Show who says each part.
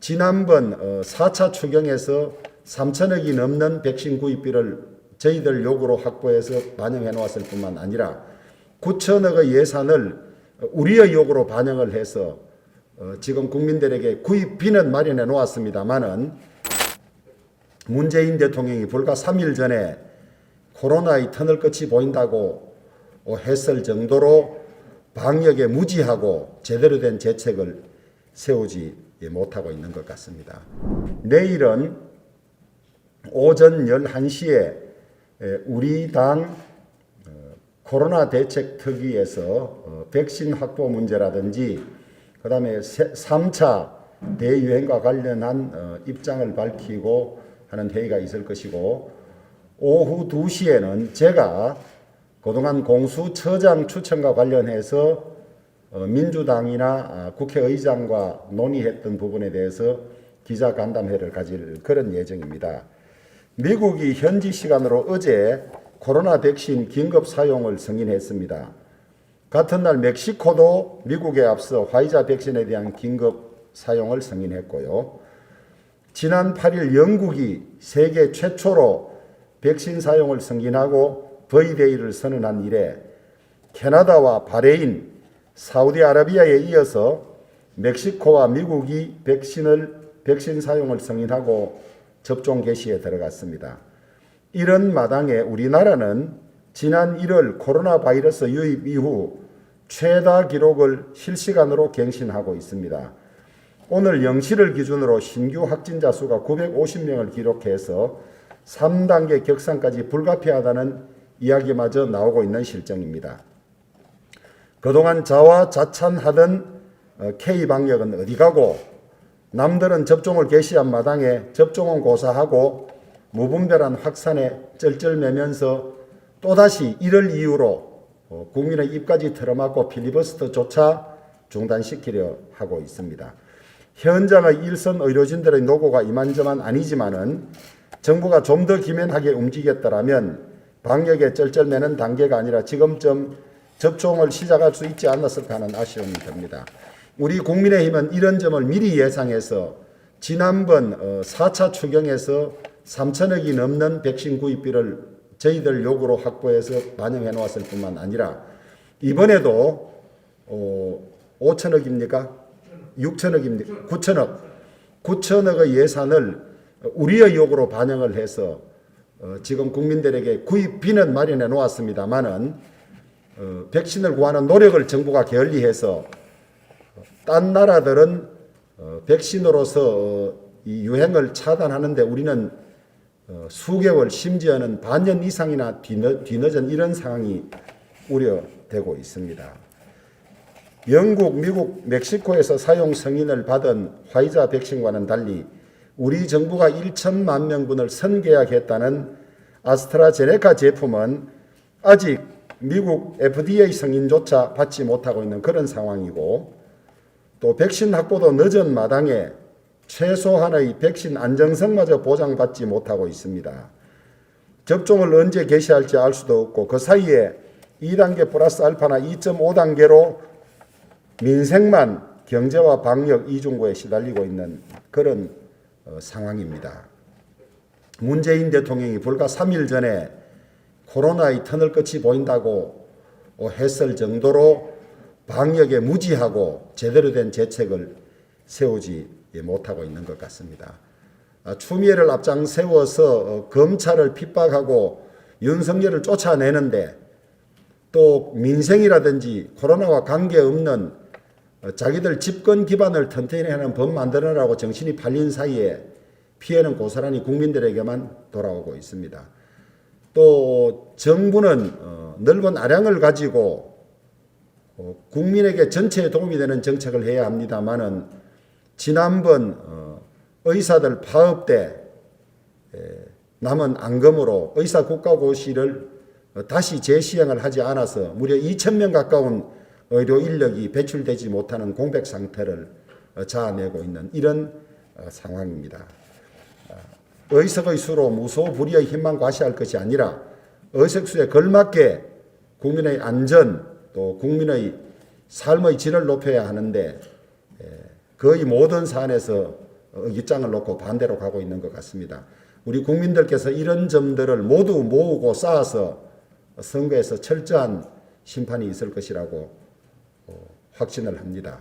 Speaker 1: 지난번 4차 추경에서 3천억이 넘는 백신 구입비를 저희들 요구로 확보해서 반영해 놓았을 뿐만 아니라 9천억의 예산을 우리의 요구로 반영을 해서 지금 국민들에게 구입비는 마련해 놓았습니다마는 문재인 대통령이 불과 3일 전에 코로나의 터널 끝이 보인다고 했을 정도로 방역에 무지하고 제대로 된 대책을 세우지 못하고 있는 것 같습니다. 내일은 오전 11시에 우리 당 코로나 대책 특위에서 백신 확보 문제라든지 그 다음에 3차 대유행과 관련한 입장을 밝히고 하는 회의가 있을 것이고, 오후 2시에는 제가 그동안 공수처장 추천과 관련해서 민주당이나 국회의장과 논의했던 부분에 대해서 기자간담회를 가질 그런 예정입니다. 미국이 현지 시간으로 어제 코로나 백신 긴급 사용을 승인했습니다. 같은 날 멕시코도 미국에 앞서 화이자 백신에 대한 긴급 사용을 승인했고요. 지난 8일 영국이 세계 최초로 백신 사용을 승인하고 V-Day를 선언한 이래 캐나다와 바레인, 사우디아라비아에 이어서 멕시코와 미국이 백신 사용을 승인하고 접종 개시에 들어갔습니다. 이런 마당에 우리나라는 지난 1월 코로나 바이러스 유입 이후 최다 기록을 실시간으로 갱신하고 있습니다. 오늘 0시를 기준으로 신규 확진자 수가 950명을 기록해서 3단계 격상까지 불가피하다는 이야기마저 나오고 있는 실정입니다. 그동안 자화자찬하던 K방역은 어디 가고, 남들은 접종을 개시한 마당에 접종은 고사하고 무분별한 확산에 쩔쩔매면서 또다시 이를 이유로 국민의 입까지 틀어막고 필리버스터조차 중단시키려 하고 있습니다. 현장의 일선 의료진들의 노고가 이만저만 아니지만은 정부가 좀 더 기면하게 움직였더라면 방역에 쩔쩔매는 단계가 아니라 지금쯤 접종을 시작할 수 있지 않았을까 하는 아쉬움이 듭니다. 우리 국민의힘은 이런 점을 미리 예상해서 지난번 4차 추경에서 3천억이 넘는 백신 구입비를 저희들 요구로 확보해서 반영해 놓았을 뿐만 아니라 이번에도 5천억입니까? 6천억입니까? 9천억의 예산을 우리의 요구로 반영을 해서 지금 국민들에게 구입비는 마련해 놓았습니다마는 백신을 구하는 노력을 정부가 게을리해서 딴 나라들은 백신으로서 이 유행을 차단하는데 우리는 수개월 심지어는 반년 이상이나 뒤늦은 이런 상황이 우려되고 있습니다. 영국, 미국, 멕시코에서 사용 승인을 받은 화이자 백신과는 달리 우리 정부가 1천만 명분을 선계약했다는 아스트라제네카 제품은 아직 미국 FDA 승인조차 받지 못하고 있는 그런 상황이고, 또 백신 확보도 늦은 마당에 최소한의 백신 안정성마저 보장받지 못하고 있습니다. 접종을 언제 개시할지 알 수도 없고 그 사이에 2단계 플러스 알파나 2.5단계로 민생만 경제와 방역 이중고에 시달리고 있는 그런 상황입니다. 문재인 대통령이 불과 3일 전에 코로나의 터널 끝이 보인다고 했을 정도로 방역에 무지하고 제대로 된 대책을 세우지 못하고 있는 것 같습니다. 추미애를 앞장 세워서 검찰을 핍박하고 윤석열을 쫓아내는데 또 민생이라든지 코로나와 관계없는 자기들 집권 기반을 튼튼히 하는 법 만들어라고 정신이 팔린 사이에 피해는 고스란히 국민들에게만 돌아오고 있습니다. 또 정부는 넓은 아량을 가지고 국민에게 전체에 도움이 되는 정책을 해야 합니다마는 지난번 의사들 파업 때 남은 안금으로 의사 국가고시를 다시 재시행을 하지 않아서 무려 2,000명 가까운 의료 인력이 배출되지 못하는 공백 상태를 자아내고 있는 이런 상황입니다. 의석의 수로 무소불위의 힘만 과시할 것이 아니라 의석수에 걸맞게 국민의 안전 또 국민의 삶의 질을 높여야 하는데 거의 모든 사안에서 입장을 놓고 반대로 가고 있는 것 같습니다. 우리 국민들께서 이런 점들을 모두 모으고 쌓아서 선거에서 철저한 심판이 있을 것이라고 확신을 합니다.